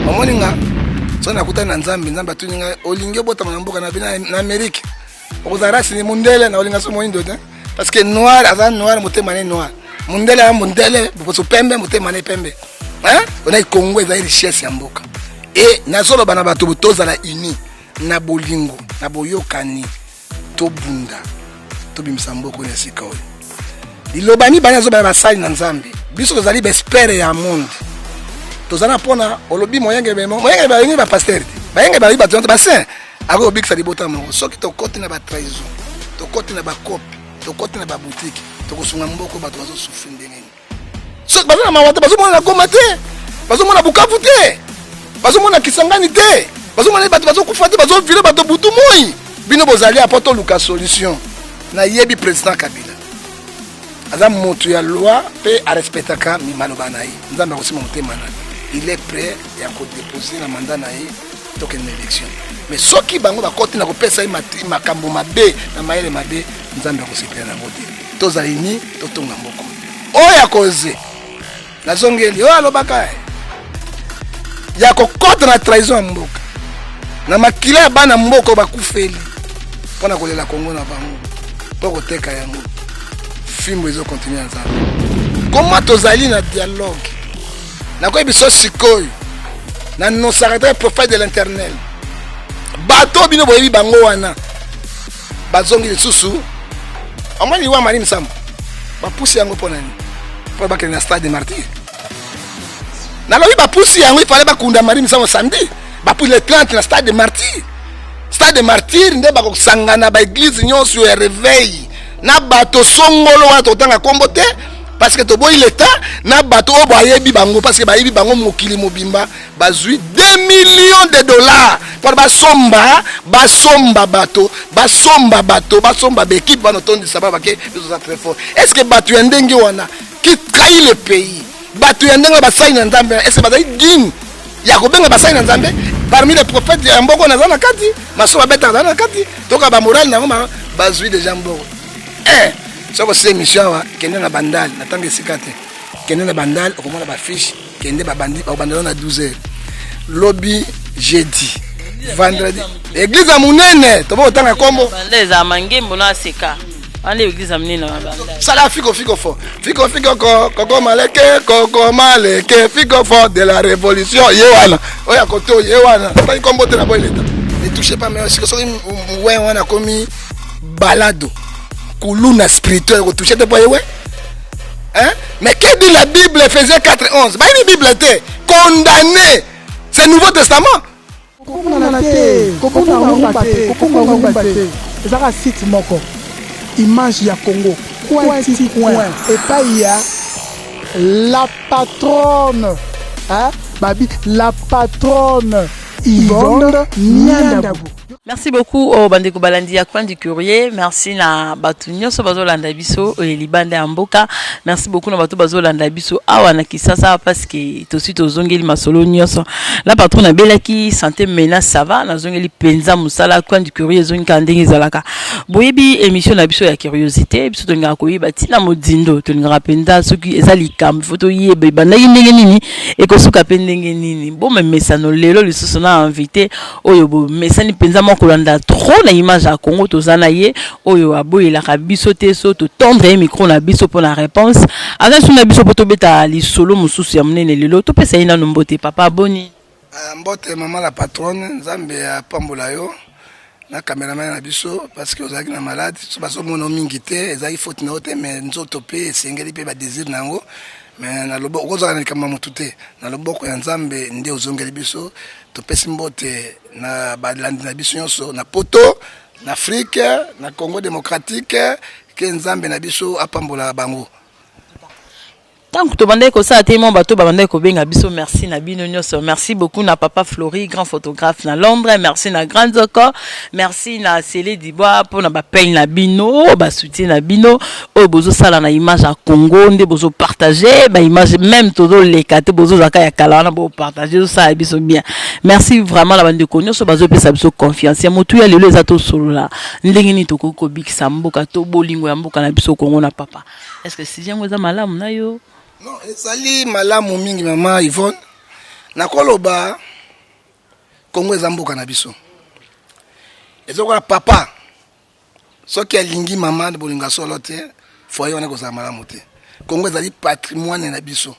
omoninga so nakuta na nzambe nzambe atuninga olinge bota mboka na bina na Amerique okozara sini mundele na olinga so moindo te parce que noir azan noir motema ne noir mundele a mundele boso pembe motema ne pembe hein on a Congo eza richesse ya mboka et nazolo bana bato botoza la uni na bolingo na boyokani to bunda to bimisa mboko ya sika oyo dilobani bana zo bana basali na nzambe biso kozali bespere ya monde tozana pona olobi moyenge ba ba pasteur bayenge ba ba tonto bassin ako obikisa libota mo soki to kote na ba trahison to kote na ba copie to kote na ba boutique to kosunga mboko bato bazo souffrir ndenge so bazana mawata bazo mona goma te bazo mona bukavu te bazo mona kisangani te bazo mona bato bazo kufa te bazo vile bato butu moi bino bozali apoto luka solution na yebi président Kabila azam motu ya loi pe a respectaka mi malobana yi nzamba ko sima motema na il est prêt à déposer la mandat na yi toke na élection mais soki bango ba koti na ko pesa yi makambo mabe na maele mabe nzamba ko sipela na modi toza ini totonga mboko oya koze na zongeli o alobaka ya ko contre la trahison mboka na makila bana mboko bakufeli pona kolela Kongo na bango poko teka yango film ezo continuer ensemble comment tozali na dialogue na ko biso sikoy na no secrétaire prophète de l'internet bato bino boyebi bango wana bazongi lisusu amani wa mari msamba ba pusi yango pona ni po ba na stade de martyr na lobi ba pusi yango il fallait ba kunda mari msamba samedi ba pour le 30 na stade de martyr. Stade de martyr nde ba ko sangana ba église nyonso ya réveil na bato songolo wa totanga kombote parce que to boy l'état na bato o bayebi bango parce que bayebi bango mokili mobimba bazui 2 millions de dollars pour basomba basomba l'équipe va notonde sababa ke besoin très fort est-ce que bato ndenge wana qui trahit le pays bato ndenge basai na nzambe est-ce que bazai digne ya ko benga basai na nzambe parmi les prophètes ya mboko na zana kati masoba beta na kati toka ba moral na ngoma bazui déjà mboko soko c'est émission wa kende na bandal na tangi sikate kende na bandal okomona ba fiche kende ba bandi ba bandalo na 12h lobby jeudi vendredi église a munene to bo tanga kombo bandeza mangembo na seka ande église a munene na bandal sala fiko fo koko maleke fiko fo de la révolution yewana oya koto yewana pas kombo te na boy l'état ne touchez pas mais siko soki ouais wana komi balado Kuluna spirituel retouché de boye hein mais que dit la Bible Ephésiens 4:11 bah une Bible était condamné c'est Nouveau Testament ça site moko image ya Congo point et pas il y a la patronne hein babi la patronne Yvonne Niandabu. Merci beaucoup au Bandeko Balandi à Coin du Courrier. Merci na Batunyo so bazo landa biso et libande amboka. Merci beaucoup na bato bazo landa biso awa na kisasa parce que to suite ozongeli masolo nyoso. La patronne na belaki santé mena ça va na zongeli penza musala Coin du Courrier zongi kandingi zalaka. Boyebi émission na biso ya curiosité biso to ngaka koyiba tina modindo to ngaka penda soki ezali kam photo yebe bana ndenge nini e ko suka pendenge nini. Bon même mesano lelo lisusu na invité oyo bo mesani penza kolanda trop na image à Congo tozana ye oyo aboye la kabiso te so to tendre micro na biso pour la réponse aga suna biso poto beta li solo mususu ya munene lelo to pesa ina nombote papa boni mbote mama la patronne nzambe ya pambola yo na cameraman na biso parce que ozaki na malade so baso mono mingi te ezaki faute na ote mais nzoto pe esengeli pe ba désir nango mais na loboko kozaka na kama mutu te na loboko ya nzambe nde ozongeli biso to pesi mbote na balandi na biso nyonso na poto na Afrique na Congo démocratique ke nzambe na biso apambola bango. Tant que tu bandes ko ça te mon bateau bandes ko benga biso merci na bino nyoso merci beaucoup na papa Flori grand photographe na Londres merci na Grand Zoko merci na Célé Dibois pour na ba peine na bino ba soutien na bino o bozo sala na image à Congo nde bozo partager ba image même todo les kate bozo zaka ya kala na bo partager ça biso bien merci vraiment la bande ko nyoso bazo pesa biso confiance ya motu ya lelo ezato solo la ndenge ni to ko bikisa mboka to bolingo ya mboka na biso Congo na papa est-ce que si jengo za malamu na yo. Non, ezali malamu mingi mama Yvonne. Na koloba Congo eza mboka na biso. Ezokola papa soki alingi mama de bolinga solo te foyer wana kozala malamu te. Congo ezali patrimoine na biso.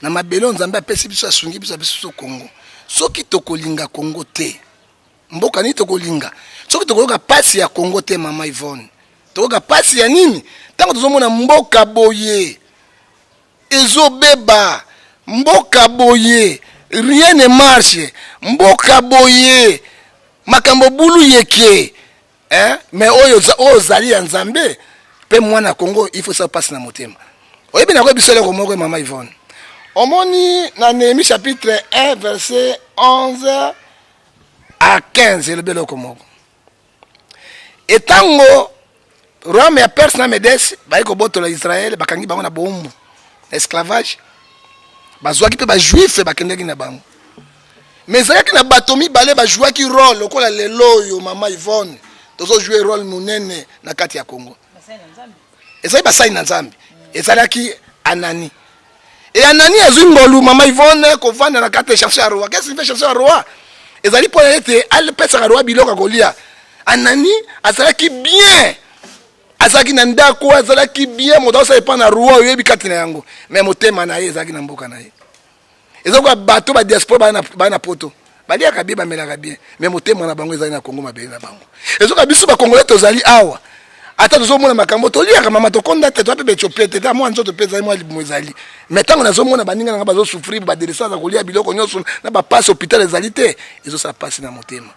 Na mabelo nzambe apesi biso asungi biso Congo. Soki tokolinga Congo te mboka ni tokolinga. Soki tokoyoka pasi ya Congo te mama Yvonne. Tokoyoka pasi ya nini? Tango tozomona mboka boye ezobeba mboka boye rien ne marche mboka boye makambo bulu yeke mais oyo zali ya nzambe pe mwana Congo il faut ça passe na motema oyebi na ko bisole ko moko mama Yvonne omoni na Néhémie chapitre 1 verset 11 à 15 le belo ko moko etango Rome ya Perse na Medes ba ko botola Israël bakangi bango na bombu esclavage bazwaki pe ba juif bakendeki na bango mais zaki na batomi balé ba jouaki rôle lokola lelo yo mama Yvonne tozo jouer rôle munene na kati ya Congo ezali basai na nzambe ezalaki Anani et Anani azwi ngolu mama Yvonne ko vanda na kati chercher roi qu'est-ce qu'il fait chercher roi ezali pour être al pesa roi biloko kolia Anani azalaki bien azaki na ndako azalaki bien moto sa epa na roi oyebi kati na yango mais motema na ye ezaki na mboka na ye ezoko bato ba diaspora ba na poto baliaka bien bamelaka bien mais motema na bango ezali na Congo mabele na bango ezoko biso ba Congolais tozali awa ata tozomona makambo toliaka mama tokonda te to pe Ethiopie te ta mwa nzoto pe ezali mwa libumu ezali mais tango nazomona baninga nga bazo souffrir ba delesa za kolia biloko nyonso na ba passe hôpital ezali te ezo sa passe na motema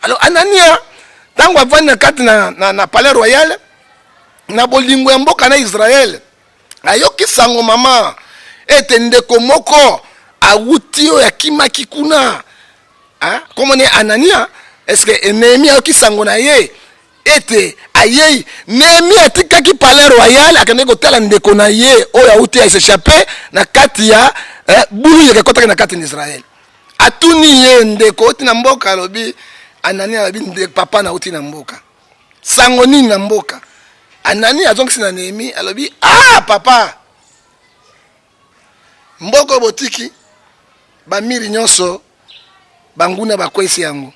alors Anania tango avanda kati na palais royal na bolingo ya mboka na Israël ayoki sango mama ete ndeko moko awuti o ya kimaki kuna comment ne Anania est-ce que Néhémie ayoki sango na ye ete ayei Néhémie atikaki palais royal akende kotala ndeko na ye oyo awuti a s'échapper na kati ya bulu ya kotaka na kati na Israël atuni ye ndeko oti na mboka lobi Anania lobi ndeko papa na uti na mboka sango nini na mboka Anani azongisi na Néhémie alobi papa mboko botiki ba miri nyonso banguna bakwesi yango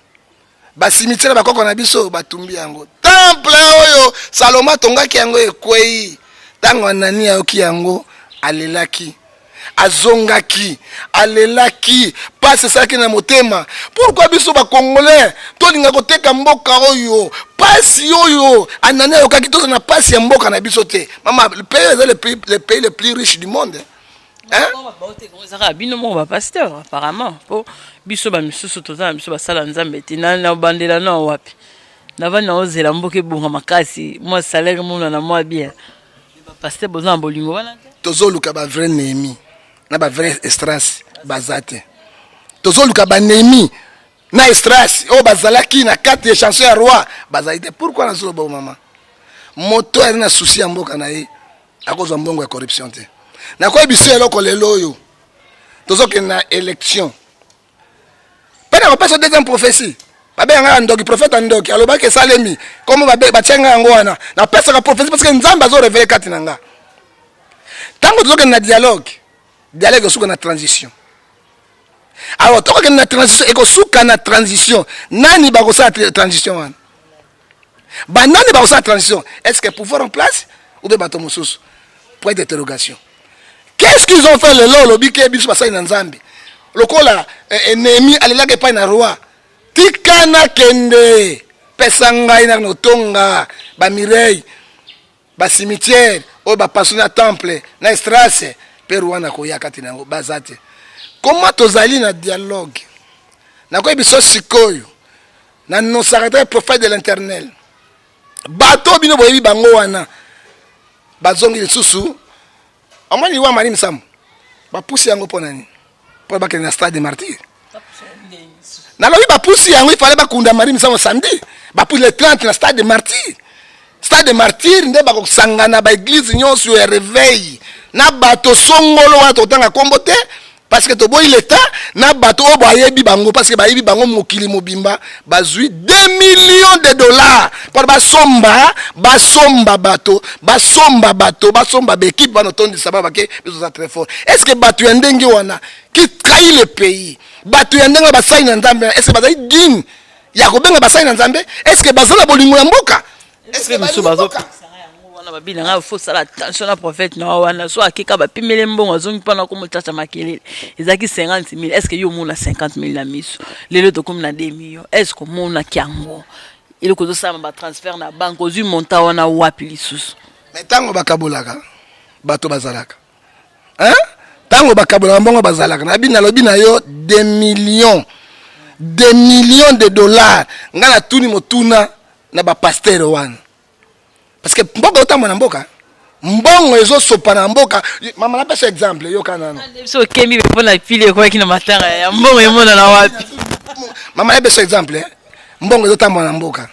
ba cimetière bakoko na biso batumbi yango temple oyo Saloma tongaki yango ekwei tango Anani ayoki yango alelaki azongaki alelaki passe saki na motema pourquoi biso ba Congolais tolinga koteka mboka oyo pasi oyo Anani ayokaki toza na pasi ya mboka na biso te mama le pays le plus riche du monde bino mo ba pasteur apparemment po biso ba misusu toza biso ba sala nzambe te na bandela na wapi na vana ozela mboke bunga makasi moi salaire mona na moi bien ba pasteur boza bolingo wana tozoluka ba vrai Néhémie na ba vrai Estras bazate tozoluka ba Néhémie na Estras o bazalaki na kati ya chanson ya roi bazaite pourquoi na solo ba mama moto ari na souci ya mboka na ye akozwa mbongo ya corruption te na kwa biso eloko lelo oyo tozoke na élection pena ko pesa deuxième prophétie babe nga ndoki prophète ndoki alobaki salemi comme babe bachenga yango wana na pesa ka prophétie parce que nzamba zo révéler kati nanga tango tozoke na dialogue suka na transition alors tozoke na transition eko suka na transition nani bakosa transition wana banani bakosa transition est-ce que pouvoir en place ou bien bato mosusu point d'interrogation. Qu'est-ce qu'ils ont fait le lolo bike biso basai na nzambe lokola Néhémie alelaka epai na roi tikana kende pesa ngai na notonga ba Mireille ba cimetière o ba pasona temple na Estras pe roi na koya kati na bazate comment tozali na dialogue na ko biso sikoyo na nos secrétaire prophète de l'Éternel bato bino boyebi bango wana bazongi lisusu amani wa mari msam ba pusi yango ponani po ba kena stade de martyr na lobi ba pusi yango il fallait ba kunda mari msam samedi ba pour le 30 na stade de martyr nde ba ko sangana ba église nyonso ya réveil na bato songolo wa totanga kombote parce que to boy l'état na bato o bayebi bango parce que bayebi bango mokili mobimba bazui 2 millions de dollars pour basomba bato béquipe bano tondi sababa ke biso za très fort est-ce que bato ya ndenge wana qui trahit le pays bato ya ndenge basali na nzambe est-ce que bazali digne ya kobenga basali na nzambe est-ce que bazala bolingo ya mboka est-ce que biso bazoka wana babina nga faut sala attention na prophète na wana so akeka bapimele mbongo azongi mpona komotacha makelele ezaki 50,000 est-ce que yo mona 50,000 na miso lelo tokomi na 2 millions est-ce que mona kiango ile kozosala ba transfert na banque ozwi monta wana wapi lisusu mais tango bakabolaka bato bazalaka hein tango bakabolaka mbongo bazalaka na bina lobi na yo 2 millions de dollars nga na tuni motuna na ba pasteur wana parce que mboka otamba na mboka mbongo ezosopa na mboka mama na pesa exemple yo kana no so kemi be pona pile kwa kina matanga ya mbongo yemona na wapi mama na pesa exemple mbongo ezotamba na mboka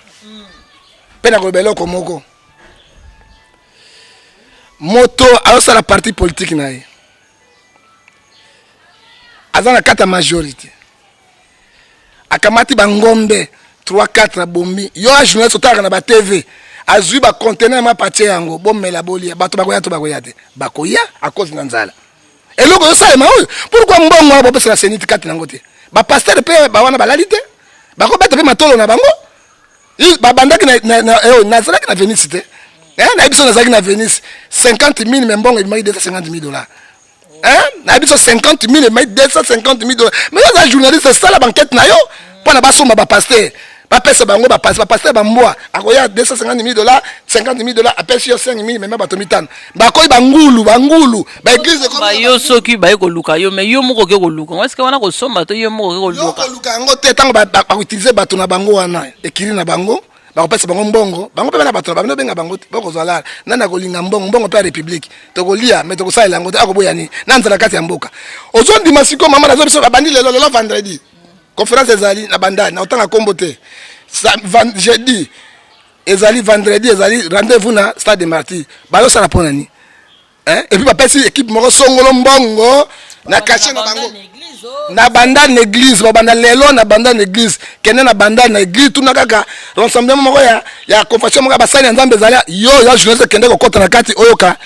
pena ko beloko moko moto alosala parti politique na ye azana kata majorité akamati bangombe 3-4 bombi yo a journaliste otaka na ba TV azui ba conteneur ma patie yango bomela bolia bato bakoya to bakoya te bakoya à cause na nzala eloko yo sala maoyo pourquoi mbongo abo pesa la seniti kati nango te ba pasteur pe ba wana balalite bako beta pe matolo na bango ba bandaki na zalaki na Venice te na biso na zalaki na Venice 50,000 mais mbongo il m'a dit $250,000 na biso 50,000 et mais $250,000 mais les journalistes ça la banquette na yo pour na basoma ba pasteur ba pesa bango ba pasteur ba mboa akoya $250,000 $50,000 apesi yo 5,000 mais ba tomitana ba koyi bangulu ba église comme ba yo soki ba ko luka yo mais yo moko ke ko luka est-ce que wana ko somba to yo moko ke ko luka yo luka ngo te tango ba utiliser bato na bango wana ekiri na bango ba kopesa bango mbongo bango pe na bato ba benga bango boko zala nana kolinga mbongo pe république to kolia mais to kosala ngo te akoboya ni nanzala kati ya mboka ozondi masiko mama na zo biso bandi lelo vendredi conférence ezali na bandani na otanga kombo te jeudi ezali vendredi ezali rendez-vous na stade de Martyrs bayo sala pona ni et puis ba pesi équipe moko songolo mbongo na caché na bango na banda na église ba banda lelo na banda na église kene na banda na église tuna kaka rassemblement moko ya confession moko basali na nzambe ezali yo ya journaliste kende ko kota na kati oyoka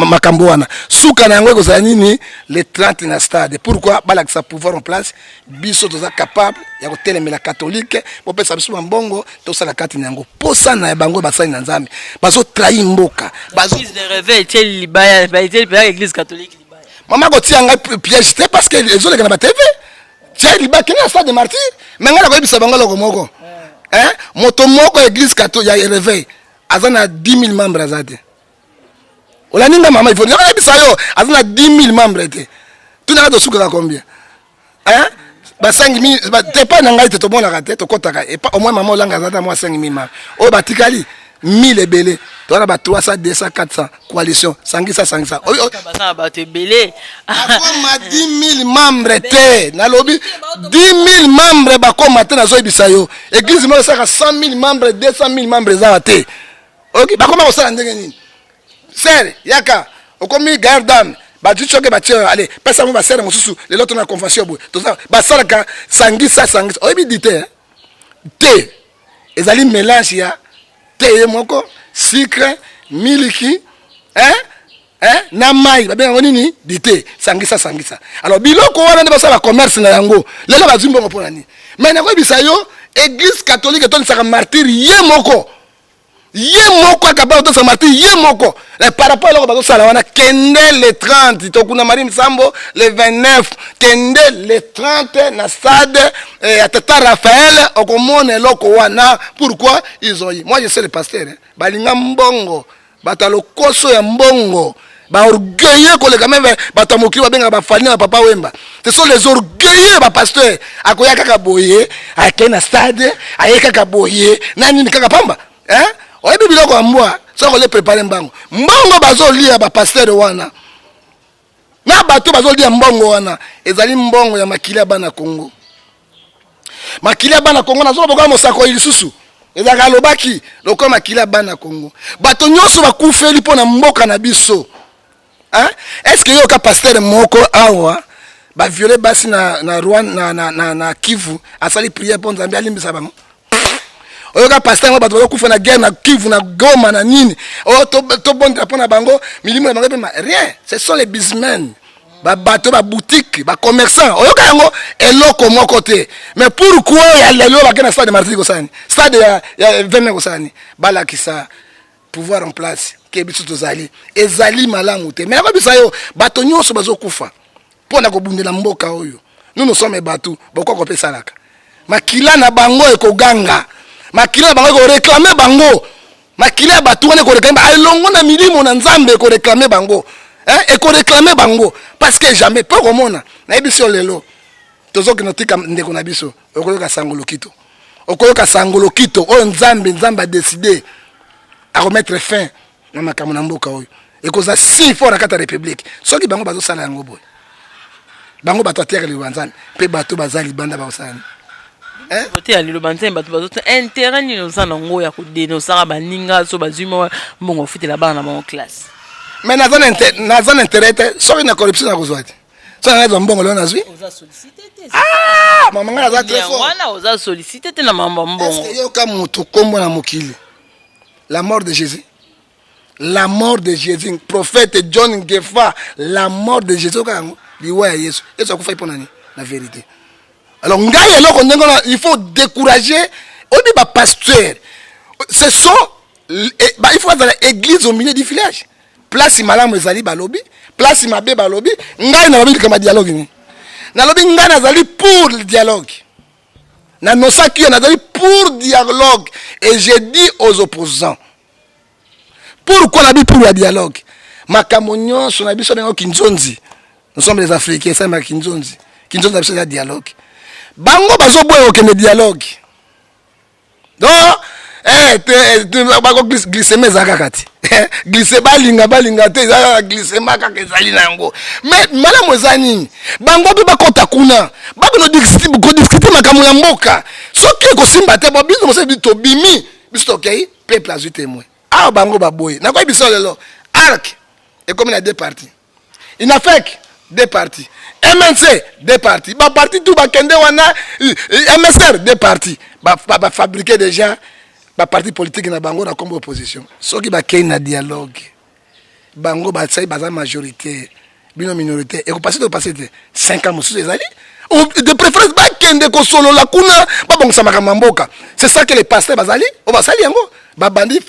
makambo wana suka na yango kozala nini le 30 na stade pourquoi balakisa pouvoir en place biso toza capable ya kotelemela catholique po pesa biso mbongo to sala kati na yango posa na bango basali na nzambe bazo trahir mboka bazo de réveil tel libaya ba église catholique. Maman ko tianga piège te parce que les autres na TV tiens liba kena stade de Martyrs mais ngala ko bisa bangala ko moko moto moko église catholique ya réveil azana 10,000 membres azate olaninga mama il faut ngala bisa yo azana 10,000 membres te tuna ka suka combien ba 5,000 ba te pas na ngai te to bona ka te to kotaka et pas au moins maman olanga azata moi 5,000 membres o batikali 1000 ebele to na ba 300 200 400 coalition sangisa basana ba te belé akoma 10,000 membres te na lobi 10,000 membres ba koma te na zo ebisa yo église mo saka 100,000 membres 200,000 membres za te OK ba koma ko sala ndenge nini ser yaka okomi gardam ba tuchoke ba tiens allez pesa mo ba ser mosusu le loto na confession bo to ça ba sala ka sangisa oyebi dite te ezali mélange ya te moko sucre miliki na mai babenga nini dite sangisa alors biloko wana nde basala commerce na yango lelo bazimbo ngo pona ni mais na ko bisa yo église catholique to saka martyr ye moko akaba to saka martyr ye moko par rapport à bazo sala wana kende le 30 to kuna Marie Msambo le 29 kende le 30 na stade à Tata Raphaël okomone loko wana pourquoi ils ont eu moi je sais le pasteur balinga mbongo batalo koso ya mbongo ba orgueilleux koleka même batamoki babenga ba fani na papa Wemba ce sont les orgueilleux ba pasteur akoya kaka boye akena stade ayeka kaka boye nani ni kaka pamba oyebi biloko ya mbwa soko le préparer mbongo bazolia ba pasteur wana na bato bazolia mbongo wana ezali mbongo ya makili ya bana Congo nazo boka mosako ilisusu ezaka lobaki lokoma makili ya bana Congo bato nyonso bakufeli pona mboka na biso est-ce que yo ka pasteur moko awa ba violer basi na Rwanda na Kivu asali prière pour Nzambe alimbisa bango oyoka pasteur ngo bato kufa na guerre na Kivu na Goma na nini to bonda pona bango milimo na bango rien ce sont les businessmen ba bateau ba boutique ba commerçant oyoka yango eloko moko te mais pourquoi ya lelo ba kena stade de Martyrs kosani stade ya 20 kosani balakisa pouvoir en place ke biso tozali ezali malamu te mais ko bisa yo bato nyonso bazokufa pona ko bundela mboka oyo nous sommes bato boko ko pesalaka makila na bango ekoganga makila bango ko réclamer bango makila bato wana ko réclamer alongo na milimo na nzambe ko réclamer bango et ko réclamer bango parce que jamais pas komona na ebiso lelo tozoki notika ndeko na biso okoyoka sangolo kito oyo nzambe a décidé à remettre fin na makambo na mboka oyo ekoza si fort na kata république soki bango bazo sala yango boy bango bato atere le banzana pe bato bazali banda ba osana voter à le banzana bato bazo intérêt ni no sana ngo ya ko dénoncer baninga so bazuma mbongo fute la bana na classe mais nazana intérêt soki na corruption na kozwati so na zo mbongo lona zwi oza sollicité maman nga za très fort wana oza sollicité te na mamba mbongo est-ce que yo ka mutu kombo na mokili la mort de Jésus. La mort de Jésus. Prophète John Gefa. La mort de Jésus. Il la vérité. Alors, il faut décourager. On pasteur. Ce sont. Il faut avoir l'église au milieu du village. Place Malam Zali Balobi. Place Mabé Balobi. Ngai na babi kama dialogue. Na lobi ngai na zali pour le dialogue. Na nosaki on a dit pour dialogue et j'ai dit aux opposants pourquoi on a dit pour le dialogue makamonyo son abiso bengo kinzonzi nous sommes les Africains ça ma kinzonzi abiso ya dialogue bango bazo boyo ke dialogue donc bako glisser mezaka kati glisser balinga te za glisser maka kezali nango mais malamu ezani bango be bakota kuna bako no discuter makamu ya mboka soki ko simba te bo biso mose bito bimi biso okay peuple azu témoin ah bango baboye na ko biso lelo arc et comme il a deux parties inafek deux parties MNC deux parties ba parti tout ba kende wana MSR deux parties ba fabriquer déjà ba parti politique na bango na comme opposition soki ba kei na dialogue bango ba sai baza majorité bino minorité et ko passer 5 ans mususu ezali de préférence ba kende ko solo la kuna ba bongsa makambo mboka c'est ça que les pasteurs bazali o basali yango ba bandi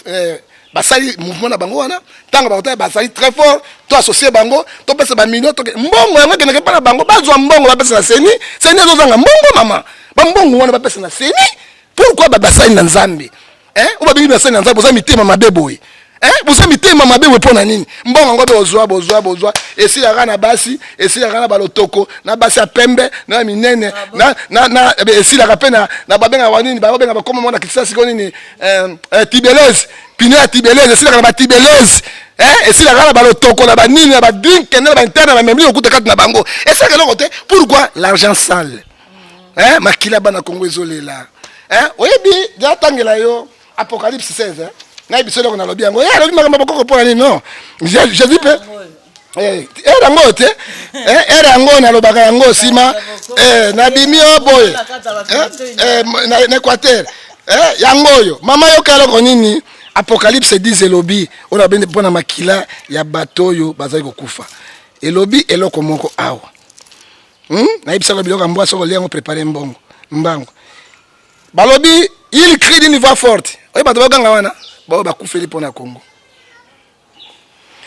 basali mouvement na bango wana tanga ba basali très fort to associer bango to pesa ba millions to mbongo yango kende pa na bango bazwa mbongo ba pesa na seni zo zanga mbongo mama ba mbongo wana ba pesa na seni pourquoi ba basali na nzambe ou ba bingi basali na nzambe za mitema mabeboy boza mitema mabeboy pona nini mbongo ngo be ozwa esi ya kana basi esi ya kana balotoko na basi ya pembe na minene na esi la kapena na babenga wanini babenga bakoma mona kisasi ko nini tibeleze pino ya tibeleze esi la kana tibeleze esi la kana balotoko na banini na ba drink na ba interne ba memli okuta kati na bango esi la côté pourquoi l'argent sale makila bana Congo ezolela oyebi ya tangela yo Apocalypse 16 na biso na lobi yango lobi makambo boko pona nini non Jésus pe era ngote era ngo na lobaka yango sima na bimi oboy na Équateur yango yo mama yo kala ko nini Apocalypse 10 elobi ona bende pona makila ya bato yo bazali kokufa elobi eloko moko awa na ibisa ko biloko mbwa soko liango préparer mbango balobi il crie d'une voix forte oye bato baganga wana bao bakufeli pona Congo.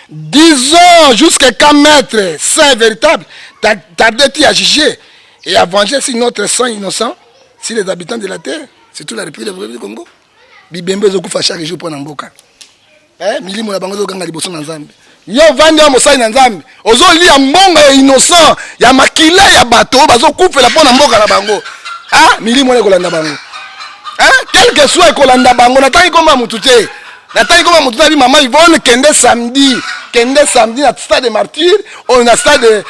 Disons jusqu'à quand maître saint véritable tardait-il à juger et à venger si notre sang innocent si les habitants de la terre surtout la République du Congo bibembe ezokufa chaque jour pona mboka milimo na bango ezoganga liboso na nzambe yo vandi ya mosali na nzambe ozolia mbongo ya innocent ya makila ya bato bazokufela pona mboka na bango milimo na ekolanda bango quel que soit ekolanda bango natangi koma mutu te natangi koma mutu tabi mama Yvonne kende samedi na stade de Martyrs on a stade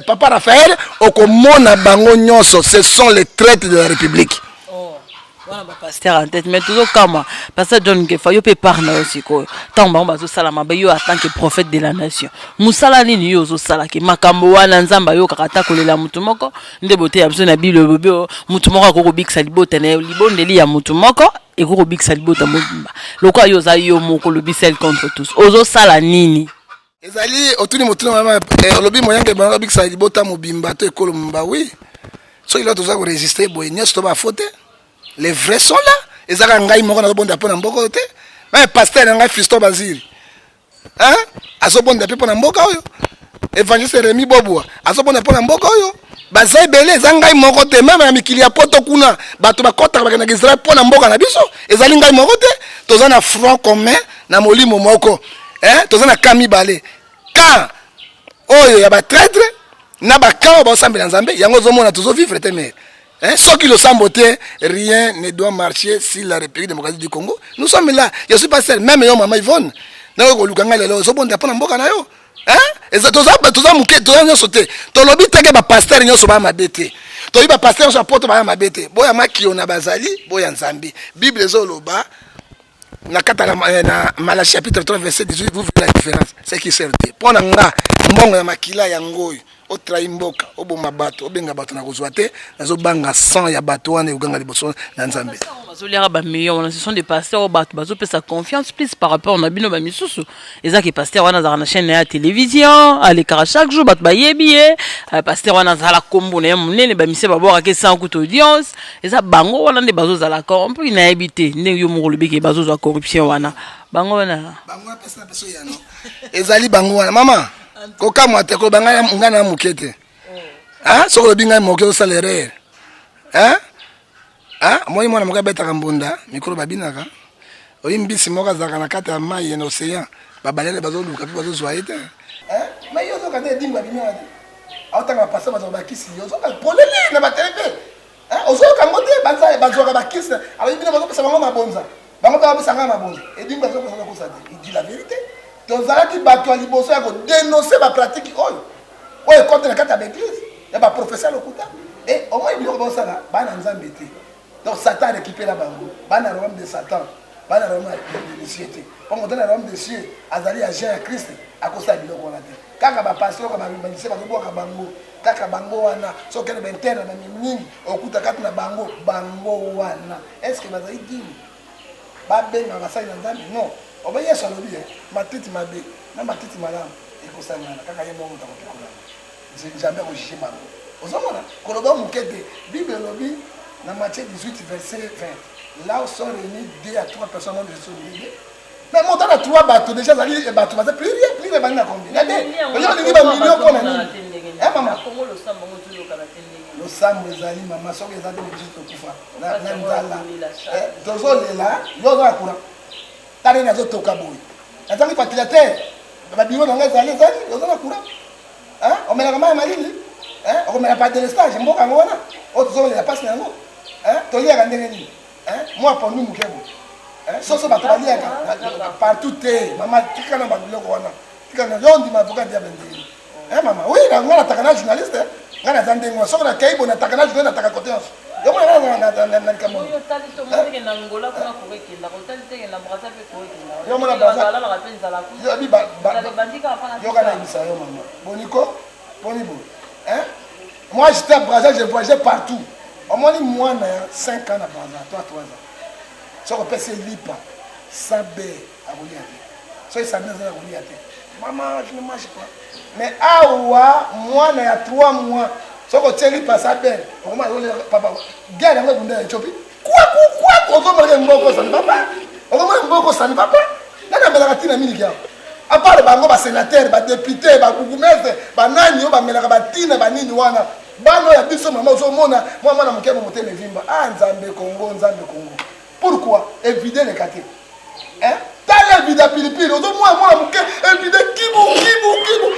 Papa Raphaël okomona bango nyonso ce sont les traites de la République. Voilà ba pasteur en tête mais toujours comme pasteur John Gefa yo pe parna aussi ko tant ba bazo sala mabe yo en tant que prophète de la nation musala nini yo zo sala ke makambo wana nzamba yo kakata kolela mutu moko nde bote ya biso na bilo bobe mutu moko ko bikisa libota na libondeli ya mutu moko e ko bikisa libota mobimba lokwa yo za yo moko le bisel contre tous ozo sala nini ezali otuni motuna mama olobi moyange bana bikisa libota mobimba to ekolo mba oui so il a toujours résister boy nyos to ba faute les vrais sont là ezaka ngai moko na bonda pona mboko te mais pasteur ngai Fiston Bazili hein azobonda pe pona mboka oyo évangéliste Rémi Bobwa azobonda pona mboka oyo bazai belé zangai moko te même na mikili ya poto kuna bato bakota bakana Israël pona mboka na biso ezali ngai moko te toza na front commun na molimo moko hein toza na kami balé quand oyo ya ba traître na ba quand ba sambela nzambe yango zomona tozo vivre te mais hein ceux qui le samboté rien ne doit marcher si la République démocratique du Congo nous sommes là je suis pas seul même yo maman Yvonne na ko lukanga lelo zobonda pona mboka na yo hein eza toza muke toza nyoso te tolobi teke ba pasteur nyoso ba mabete toyi ba pasteur nyoso poto ba mabete boya makio na bazali boya nzambe bible ezoloba na kata na Malachie chapitre 3 verset 18 vous verrez la différence c'est qui certé pona nga mbongo ya makila ya ngoyi o traimboka o bomba bato o benga bato na kozwa te nazo banga 100 ya bato wana uganga liboso na nzambe bazoliaka ba meilleur ce sont des pasteurs bato bazopesa confiance plus par rapport na bino ba misusu ezaki pasteur wana za na chaîne ya télévision alekara chaque jour bato bayebi pasteur wana za la kombo na munene ba mise babora ke 100 coup d'audience eza bango wana nde bazozala corrompre na habité ndenge yo moko lobiki bazozwa corruption wana bango wana pesa peso ya no ezali bango wana mama koka mwate ko banga ngana mukete hein soko lo binga moke o salaire hein moi mwana moka beta kambunda mikolo babinaka oyimbisi moka zaka na kata ya mai na océan babalele bazoluka pe bazozwa ete hein mais yo zoka ne dimba bimia autanga passa bazo bakisi yo zoka polele na batelebe hein ozoka ngote bazoka bakisi alors bina bazo pesa bango mabonza bango ba pesa ngama mabonza et dimba zo pesa ko ça il dit la vérité tozalaki bato ya liboso ya kodénoncer bapratique oyo contre na kati ya baeglise ya baprofesseur lokuta et au moins biloko bosala bana nzambe te donc satan récupéra bango bana royaume de satan bana royaume de cieux te mpongo te na royaume de cieux azali agent ya Christ akosala biloko wana te kaka bapasteur bamise bazobwaka bango kaka bango wana soki okende bainterne na mingi okuta kati na bango wana est ce que bazali dini babenga basali na nzambe non oba yesu alobi matiti mabe na matiti malamu ekosangana kaka ye moko takotekolana nzambe akojuge bango ozomona koloba moke te bible elobi na Matthieu 18 verset 20 là où sont réunis 2 à 3 personnes de Jésus mais montant à 3 bateaux déjà zali bateau baza plus bani na combien oyo lingi ba million pour nani maman le sambo ezali mama soki ezali juste kufa na nzala tozolela yo na kura tali na zotoka boy atali patilateur babiro na ngazali ozona kura hein on met la main malili hein on met pas de l'estage mboka ngona o tozolela passe nango hein tolia ndenge ni hein moi pour nous mukebo hein soso batolia partout te mama tikana babiloko wana tikana yondi mavocat dia bende hein mama oui na ngona takana journaliste ngana zandengo soki na kaibo na takana journaliste na taka côté yo mwana na kamo yo tali to mo ke na ngola kuna ko ke la ko tali te na braza pe ko ke yo mwana braza la ba penza la ku yo bi ba bandika pa na yo kana bisa yo mama boniko bonibo hein moi j'étais à Braza je voyageais partout au moins moi na 5 ans na Braza 3 ans so ko pese lipa sabe aboliate so ça ne ça aboliate maman je ne mange pas mais awa moi na ya 3 mois soko teli pasa ben okoma papa gari yango bunda Ethiopie quoi okomaka mboko sani papa okomaka mboko sani papa nana melaka tina mingi ya à part bango ba sénateur ba député ba bourgmestre ba nani yo ba melaka ba tina ba nini wana bano ya biso mama ozomona mwana mokemo motema vimba nzambe Congo pourquoi évider les quartiers hein tala vida pilipili ozomona mwana moke évider kibu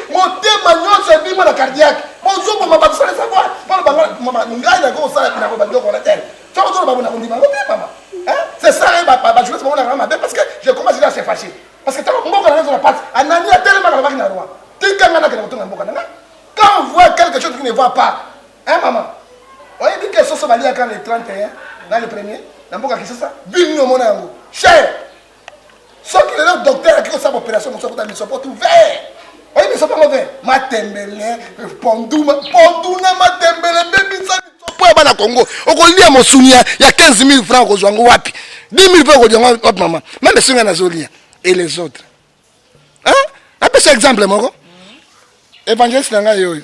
motema nyonso ebima na cardiaque bozoboma bato sala savoir mpona bango mama ngai na kosala na ko bandoko na terre toko tolo babona kondima ngo te mama hein c'est ça ba jouer ce moment là mabe parce que je commence déjà à se fâcher parce que tant mboka na la patte anani a tellement na bakina roi tikanga na kana kutonga mboka na quand on voit quelque chose qui ne va pas hein maman on dit que ça va aller quand le 31 dans le premier na mboka kisasa bino mona yango cher ce qui le docteur qui sa opération mon support mi support ouvert oui mais support ouvert matembele ponduna matembele baby ça pour bana Congo okolia mosunia ya 15000 francs ko zwango wapi 10000 francs ko zwango wapi maman même singa na zolia et les autres hein après napesa exemple moko évangéliste na ngai oyo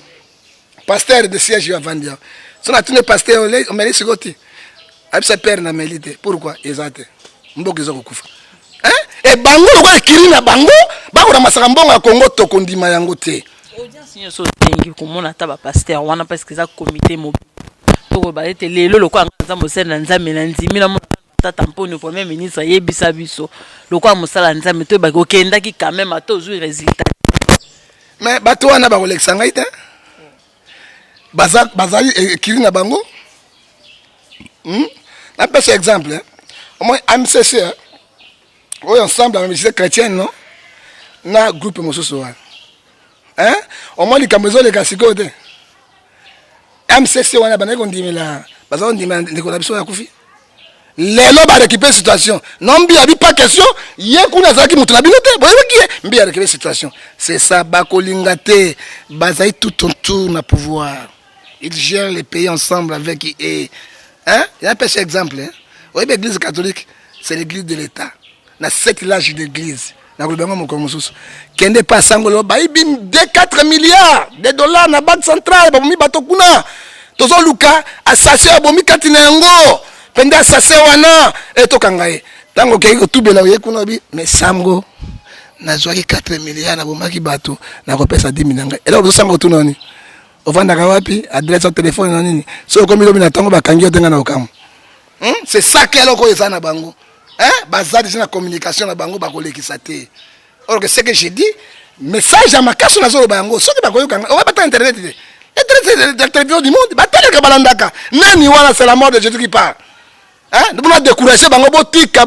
pasteur de siège yo avandia so na tune pasteur omeli siko ti abisa père na meli te pourquoi eza te mboka eza kokufa e bango lokola ekiri na bango bakola masaka mbongo ya kongo tokondima yango te audience nyonso otengi komona ata bapaster wana parce que eza comité mobile tokoba ete lelo lokola nza mosala na nzambe na ndimi na mona tata mponi premier ministre yebisa biso lokola mosala nzambe to bakokendaki quand même ata ozwi résultat mais bato wana bakolekisa ngai te bazali ekiri na bango napesa exemple au moins MCC oyo ensemble la ministère chrétienne non na groupe mosusu wana au moins likambo ezoleka sikoyo te MCC wana bandaki kondimela baza kondimela ndeko na biso ya kufi lelo barécupere situation non mbi abi pas question ye kuna azalaki moto na bino te boyebaki ye mbi arécupere situation c'est ça bakolinga te bazali tout autour na pouvoir ils gèrent les pays ensemble avec et il y a un petit exemple oui l'église catholique c'est l'église de l'État na 7 large d'église na kolobenga mokolo mosusu kende pa sangolo bayibi 4 milliards de dollars na banque centrale babomi bato kuna tozoluka assassin abomi kati na yango pende assassin wana etokanga ye tango kei kotubela ye kuna bi mais sango nazwaki 4 milliards na bomaki bato na kopesa 10 milliards eloko tosango tunani ovandaka wapi adresse au téléphone na nini so komi lobi na tango bakangi otenga na okamu c'est ça que eloko eza na bango bazali déjà na communication na bango bakolekisa te or que ce que j'ai dit message à makaso na zolo bango soki bakoyoka on va pas internet te internet télévision du monde bateleka balandaka nani wana c'est la mort de Jésus qui parle nous devons décourager bango botika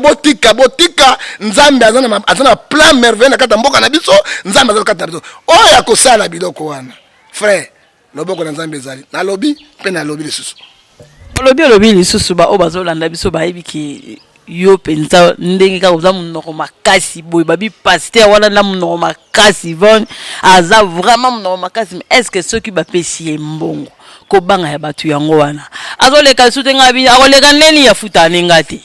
nzambe azana plan merveilleux na kata mboka na biso nzambe azana kata na biso oya kosala biloko wana frère loboko na nzambe ezali na lobby pe na lobby lisusu lobi lisusu ba o bazolanda biso bayebi ki yo penza ndenge ka uza munoko makasi boy babi pasteur wana na munoko makasi von aza vraiment munoko makasi mais est-ce que ceux qui ba pesi mbongo ko banga ya batu yango wana azoleka sute ngabi akoleka neni ya futa nengati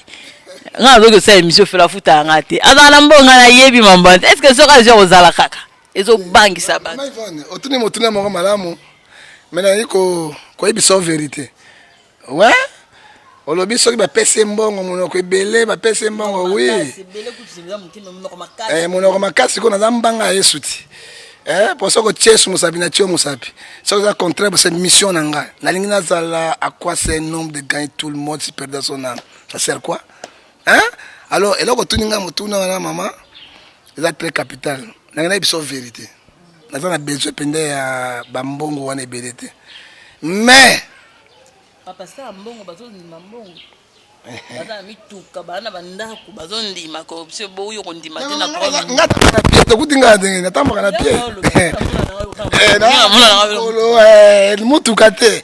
nga zo que ça émission fait la futa ngati azala mbongo na yebi mambante est-ce que soka je ozala kaka ezo bangi sabana otuni motuna moko malamu mena yiko ko ebiso vérité ouais olobi soki bapesi mbongo monoko ebele bapesi mbongo oui monoko makasi ko naza mbanga yesu ti pour soko tiesu mosapi na tio mosapi soki eza contraire cette mission na ngai nalingi nazala à quoi c'est un homme de gagner tout le monde si perdre son âme ça sert quoi alors eloko tuni ngai motuna wana mama eza très capital nangi na biso vérité naza na besoin pende ya bambongo wana ebele te mais pasteur mbongo bazondima mbongo baza mituka bana bandako bazondima corruption boyo kondima te na problème ngata pie tokutinga ndenge natamboka na pie mutuka te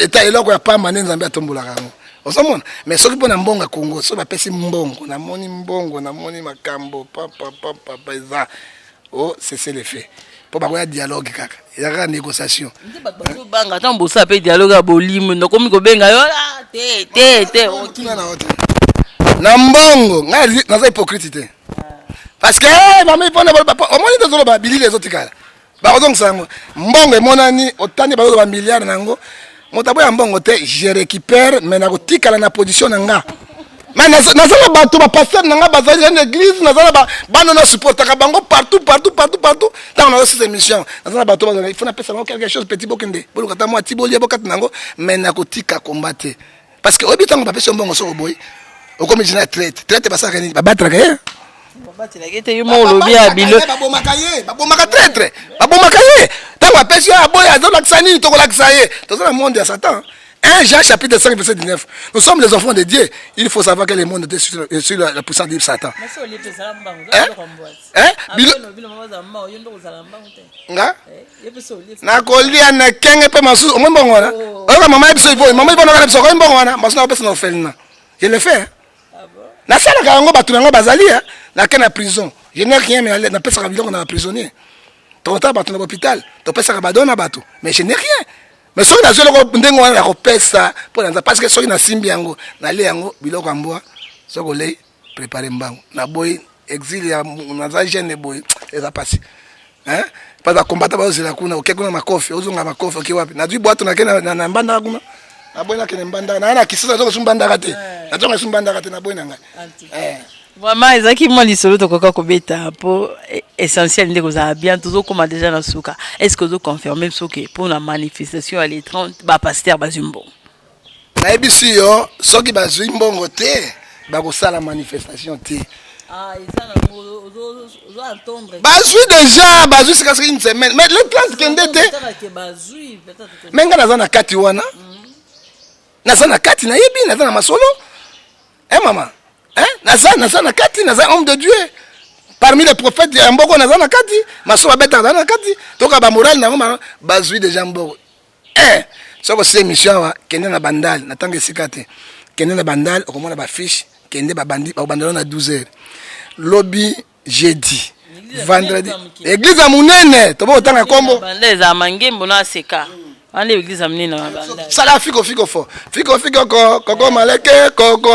eta eloko ya pamba nde nzambe atombolaka yango ozomona mais soki mpo na mbongo Congo so bapesi mbongo namoni mbongo namoni makambo papa eza oh c'est le fait po bakoya dialogue kaka ezaka négociation banga tant bosa pe dialogue bolimo nokomi ko benga yo te na mbongo ngai naza hypocrite te parce que mama ipona omoni tozolo ba bilili ezotikala bakozongisa yango mbongo emonani otani bazozo ba milliard nango motabo ya mbongo te je récupère mais nakotikala na position na nga mais nazala bato bapasteur na nga bazali na église nazala bano na supportaka bango partout tant on a cette émission nazala bato bazali il faut napesa bango quelque chose petit bokende boluka ta moi tibolia bokata nango mais nakotika combattre parce que obi tango bapesa mbongo so boy okomi jina traite basaka ni babatraka ye babatela kete yo mo lobi ya bilo babomaka traître babomaka ye tango bapesa ya boy azolakisa nini tokolakisa ye tozala monde ya Satan. 1 Jean chapitre 5 verset 19. Nous sommes les enfants de Dieu. Il faut savoir que le monde est sur la puissance de Satan. Na kolia na kenge pe masu ombongo na. Oka mama ebiso ivo, mama ivo na biso ko mbongo na, masu na pesa na ofelina. Je le fais. Na sala ka ngo batu ngo bazali na kena prison. Je n'ai rien mais na pesa ka biloko na prisonnier. Tonta batu na hôpital, to pesa ka badona batu. Mais je n'ai rien. Mais soki nazwi eloko ndenge wana ya kopesa mpo na nza parce que soki nasimbi yango nale yango biloko ya mbwa soki olei prépare mbango na boyi exil ya naza jeune boyi eza pasi hein pas à combattre ba ozela kuna oke kuna makofi ozonga makofi oke wapi na dwi boato na kena na mbanda kuna na boina kena mbanda na kisasa zo sumbanda kate na zonga sumbanda kate na boina nga vraiment ezaki moi lisolo to koka kobeta po essentiel ndeko za bien toujours comme déjà na suka est-ce que vous confirmez ce que pour la manifestation à les 30 ba pasteur bazumbo na ebisi yo soki bazumbongo te ba ko sala manifestation te ah ça na zo entendre bazui déjà bazui c'est une semaine mais le classe kende te mais nga nazana kati wana nazana kati na yebi nazana masolo maman hein nazana kati nazana homme de Dieu parmi les prophètes ya mboko nazana kati masolo beta nazana kati toka ba moral na ngoma bazui déjà mboko soko c'est mission wa kende na bandal natanga sikate kende na bandal okomona ba fiche kende ba bandi ba bandalo na 12h lobby jeudi vendredi église à munene to bo tanga kombo bandez a mangembo na seka ande église à munene na bandez sala fiko koko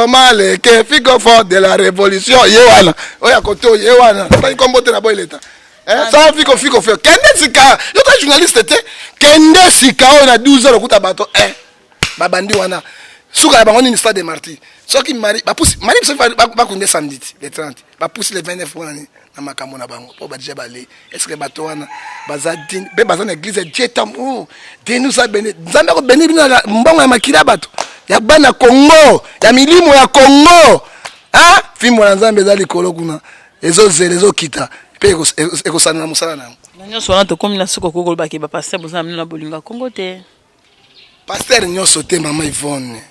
maleke fiko fort de la révolution yewana oya koto yewana ta kombo te na boy leta ça fiko kende sika yo ta journaliste te kende sika on a 12h okuta bato babandi wana suka ba ngoni stade des martyrs soki mari ba pousse mari ba kunde samedi le 30 ba pousse le 29 wana ni na makambo na bango po ba déjà balé est-ce que bato wana baza din be baza na église jetam de nous a béni nzambe ko béni bina mbongo ya makila bato ya bana Congo ya milimo ya Congo fimbo na nzambe za likolo kuna ezo kita pe ekosana na musala na nyo wana to komi na suko kokolo ba ke ba pasteur boza na bolinga Congo te pasteur nyoso te mama Yvonne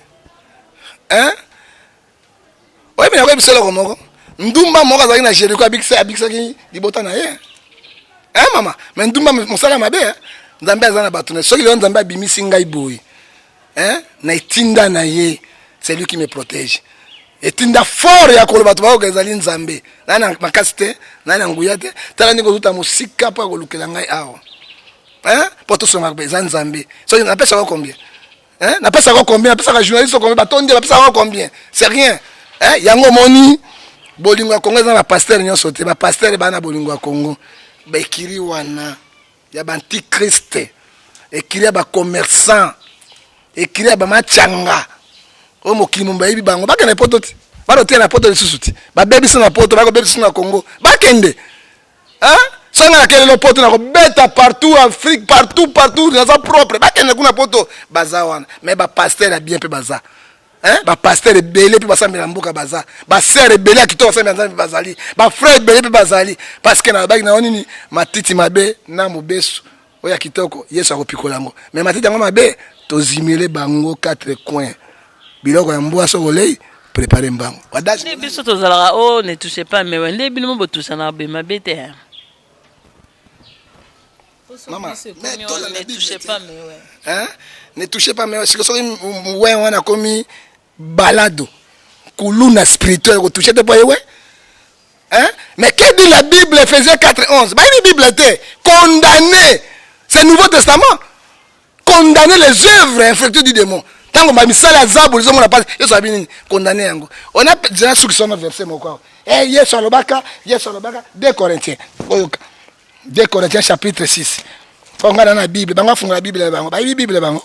oyebi na koyebi solo komoko ndumba moko azalaki na Jericho abikisaki libota na ye mama mais ndumba mosala mabe nzambe aza na bato na soki lelo nzambe abimisi ngai boye na etinda na ye c'est lui qui me protège etinda fort ya koloba bato bakoka ezali nzambe nani na makasi te nani na nguya te tala ndenge ozuta mosika mpo akolukela ngai awa po tosongaka eza nzambe soki napesaka combien napesaka combien napesaka journaliste combien batondi bapesaka combien c'est rien yango moni bolingo ya Congo eza na pasteur nyonso te bapasteur bana bolingo ya Congo baekiri wana ya baantichrist ekiri ya bacommerçant ekiri ya bamachanga oyo mokili momba yebi bango bakende poto te baloteya na poto lisusu te babebisi na poto bakobebisi na Congo bakende songa na kelelo poto na kobeta partout Afrique partout naza propre bakende kuna poto baza wana mais bapasteur ya bien mpe baza ba pasteur ebele pe basambela mboka baza ba sœur ebele akitoko basambela nzambe bazali ba frère ebele pe bazali parce que na baki na nini matiti mabe na mobesu oya kitoko Yesu akopikola yango mais matiti yango mabe tozimile bango 4 coins biloko ya mbwa so olei préparer mbango wadaji ne biso tozala ne touchez pas mais wende bino mo toucha na be mabe te maman ne touchez pas mais ne touchez pas mais c'est soki ouais on a commis balado kuluna spirituel ko toucher te pas mais que dit la Bible Ephésiens 4:11 bah la Bible était condamné c'est Nouveau Testament condamner les œuvres infructueuses du démon tango ba misala zabu lizo mona pas yeso abini condamné yango on a déjà ceux qui sont dans verset moko yeso alobaka 2 Corinthiens 2 Corinthiens chapitre 6 fonga na Bible banga funga la Bible bango ba Bible bango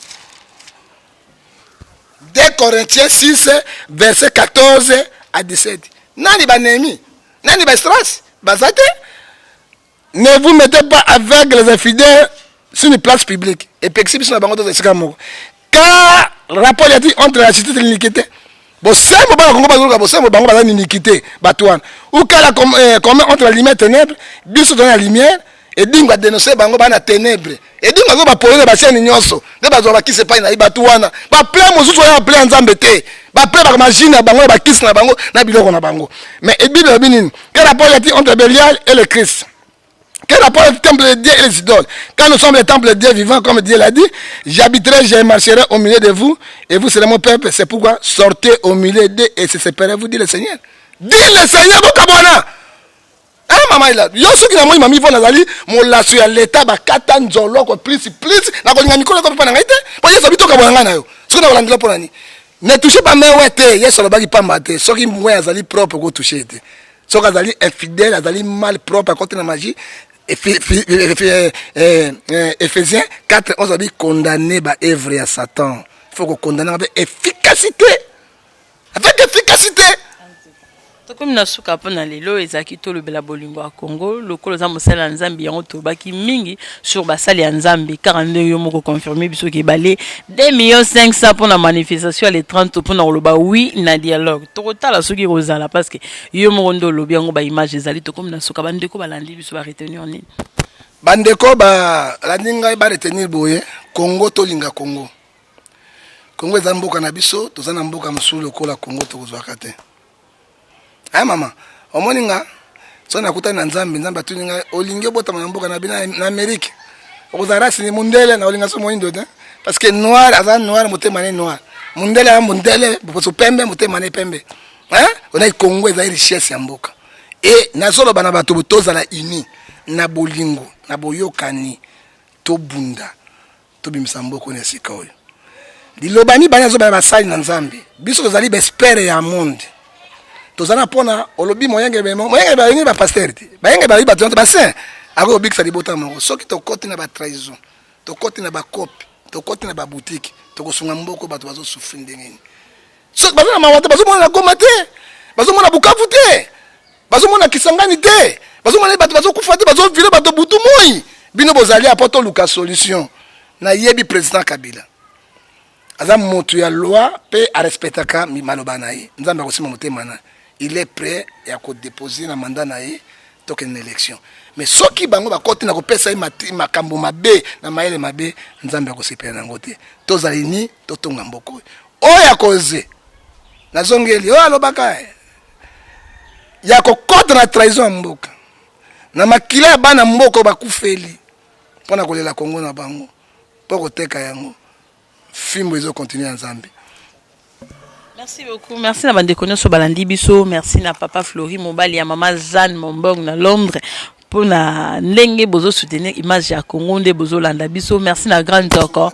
2 Corinthiens 6 verset 14 à 17 nani banemi nani ba stress bazate ne vous mettez pas avec les infidèles sur une place publique et pexi sur bango de sikamoko car rapport a dit entre la justice et l'iniquité bosembo ba kongo bazoka bosembo bango bazani iniquité batouane ou kala comme entre la lumière et ténèbres biso dans la lumière et dinga dénoncer bango bana ténèbres et dinga zo ba polele ba siani nyonso de bazo ba kise pa na ibatuana ba plein mozuzo ya plein nzambe te ba plein ba machine bango ba kise na bango na biloko na bango mais et bible binini que rapport a dit entre Bélial et le Christ. Quel rapport le temple de Dieu et les idoles? Quand nous sommes le temple de Dieu vivant, comme Dieu l'a dit, j'habiterai, je marcherai au milieu de vous, et vous serez mon peuple. C'est pourquoi sortez au milieu d'eux et se séparez-vous, dit le Seigneur. Dit le Seigneur, mon cabana. Hein, maman, il a dit, yo, ceux qui n'ont pas mis Nazali, mon lasso à l'état, bakata, nzolo, plus, na koninga mikolo, comme pas n'angate, pour y s'habiter au cabana, yo. Ce qu'on a l'anglais pour l'année. Ne touchez pas mes ouettes, yes, sur le bagi pambate, ceux qui mouillent, azali propre, go toucher. Ceux qui azali infidèles, azali mal propre, à côté de la magie, Éphésiens 4, 11 a dit condamner ba œuvre à Satan. Il faut qu'on condamne avec efficacité. Avec efficacité. Comme na suka pona lelo ezaki to le bela bolingo a Congo lokolo za mosala nzambi yango to baki mingi sur basali ya nzambi 42 yo moko confirmer biso ke balé 2,500,000 pour la manifestation les 30 pour na loba oui na dialogue to kotala soki rozala parce que yo moko ndo lobi yango ba image ezali to comme na suka bandeko balandi biso ba retenir nini bandeko ba landinga ba retenir boye Congo to linga Congo eza mboka na biso to za na mboka mosulu kola Congo to kozwaka te. Ah mama, omoninga so nakuta na nzambe atuninga olinge bota na mboka na bina na Amerique. Okozarasi ni mundele na olinga so moindo te parce que noir azan noir motema ne noir. Mundele a mundele boso pembe motema ne pembe. Hein? On a Congo eza richesse ya mboka. Et nazolo bana bato botoza la ini na bolingo na boyokani to bunda to bimisa mboko ne sika oyo. Dilobani bana zo ba sali na nzambe. Biso kozali ba espere ya monde. Tozana pona olobi moyenge ba yenge ba pasteur ti ba yenge ba liba tonto ba saint ako obikisa libota moko soki to koti na ba trahison to koti na ba copie to koti na ba boutique to kosunga mboko bato bazo souffrir ndengeni so bazo na mawata bazo mona Goma te bazo mona Bukavu te bazo mona Kisangani te bazo mona bato bazo kufa te bazo vile bato butu moi bino bozali apoto luka solution na yebi président Kabila aza moto ya loi pe a respectaka mi maloba na ye nzambe akosima motema na il est prêt à déposer un mandat naïe donc une élection mais ceux qui bango ba côté na ko pesa makambo mabe na maele mabe nzambe akosipela nango te tozalini totonga mboko oya koze na zongeli oya lobaka ya ko contre la trahison mboka na makila bana mboko bakufeli pona kolela Congo na bango poko teka yango fimbo ezo continuer nzambe. Merci beaucoup. Merci à Bandeko sur Balandi Biso. Merci à Papa Flori Mobali, à Maman Zan Mombong na Londres pour na Nenge Bozo soutenir image ya Congo de Bozo Landa Biso. Merci à Grand Toko.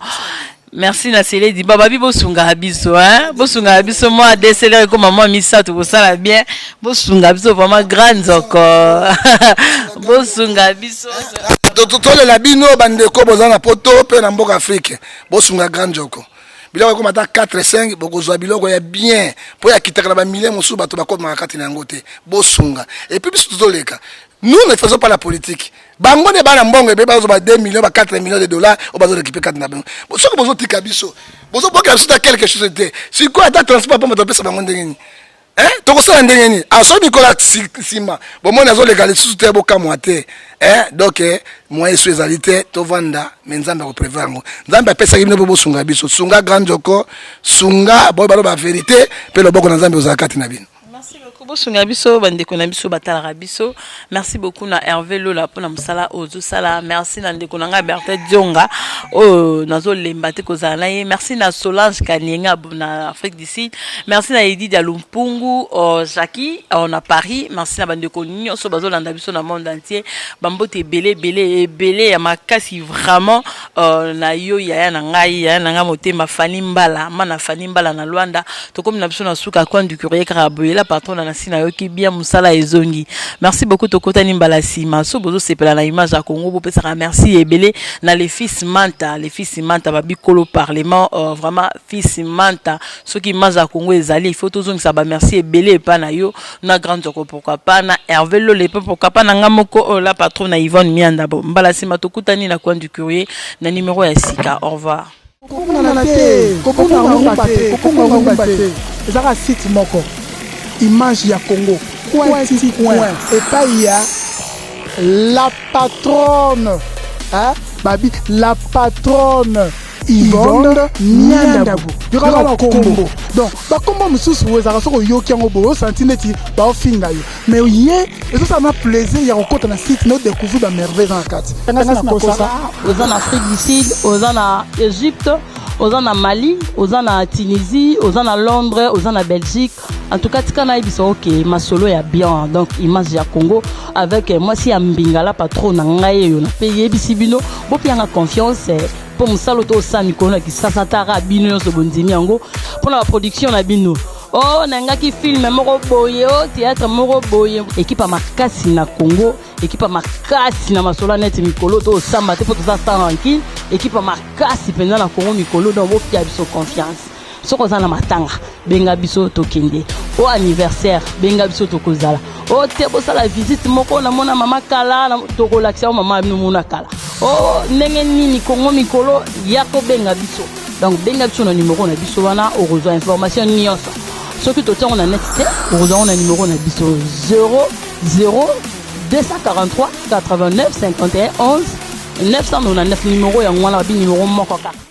Merci na Célé di Baba Bibo Sunga Biso hein. Bosunga Biso moi décélérer comme maman Missa tout ça là bien. Bosunga Biso vraiment Grand Toko. Bosunga Biso. Totole la bino bandeko boza na poto pe na mboka Afrique. Bosunga Grand Toko. Biloko comme ata 4-5 bokozwa biloko ya bien po ya kitaka ba millions musu bato bakoma makati na ngote bosunga et puis biso tozoleka nous ne faisons pas la politique bango ne bana mbongo be bazo ba 2 millions ba 4 millions de dollars o bazo récupérer kati na bango soko bozo tika biso bozo boka biso ta quelque chose de si quoi ata transport pa moto pesa bango ndengeni hein tokosala ndengeni aso bikola sima bomo nazo légaliser sous te boka moite hein donc moi suis ezalité to vanda menzamba ko prévoir ngo nzamba pesa kibino bo sunga biso sunga Grand Joko sunga boy balo ba vérité pe lo boko na nzambe ozakati na bino. Merci beaucoup Bosunga Biso bandeko na biso batala biso. Merci beaucoup na Hervé Lola pour na musala ozo sala. Merci na ndeko na Berthe Dionga o nazo lembate kozala ye. Merci na Solange Kanienga na Afrique du Sud. Merci na Edith Alumpungu Jackie na Paris. Merci na bandeko nyonso bazo landa biso na monde entier. Bambote belé ya makasi vraiment na yo ya na ngai motema Fanimbala mana Fanimbala na Luanda to comme na biso na suka coin du courrier Karaboyela patron na sina yo ki bien musala ezongi. Merci beaucoup Tokota Nimbala Sima so bozo sepela na image ya Congo bo pesa merci ebele na les fils Manta babi kolo parlement vraiment fils Manta ce qui image ya Congo ezali il faut tozongi ça ba merci ebele pa na yo na Grand Joko pourquoi pas na Hervé Lole pourquoi pas na ngamoko la patron na Yvonne Mianda bo mbala Sima Tokota ni na coin du courrier na numéro ya Sika au revoir. Ezaka site moko image ya Congo point et pas il y a la patronne hein babi la patronne Yvonne Niandabu yokala na Congo donc ba kombo mususu wezaka soko yoki yango bo senti neti ba ofinga yo mais ye eso ça m'a plaisir ya kokota na site no découvrir ba merveille en kati ngasi na kosa ozana Afrique du Sud ozana Égypte ozana Mali ozana Tunisie ozana Londres ozana Belgique en tout cas tika na ibiso OK masolo ya bien donc image ya Congo avec moi si ambingala patron na ngai yo na payer bisibino bo pianga confiance pour musalo to sami kona ki sasa tara bino so bondimi yango pour la production na bino oh nangaki film moko boye oh théâtre moko boye équipe makasi na Congo équipe makasi na masola net mikolo to samba te poto za tranquille équipe makasi penza na Congo mikolo donc bo fia biso confiance soko za na matanga benga biso tokende au anniversaire benga biso tokozala o te bosala visite moko na mona mama kala na tokolakisa mama no mona kala o ndenge nini Congo mikolo yako benga biso donc benga biso na numéro na biso wana o reçoit information nyonso soki totango na net te o reçoit na numéro na biso 00 243 89 51 11 999 numéro ya ngwana bi numéro moko kaka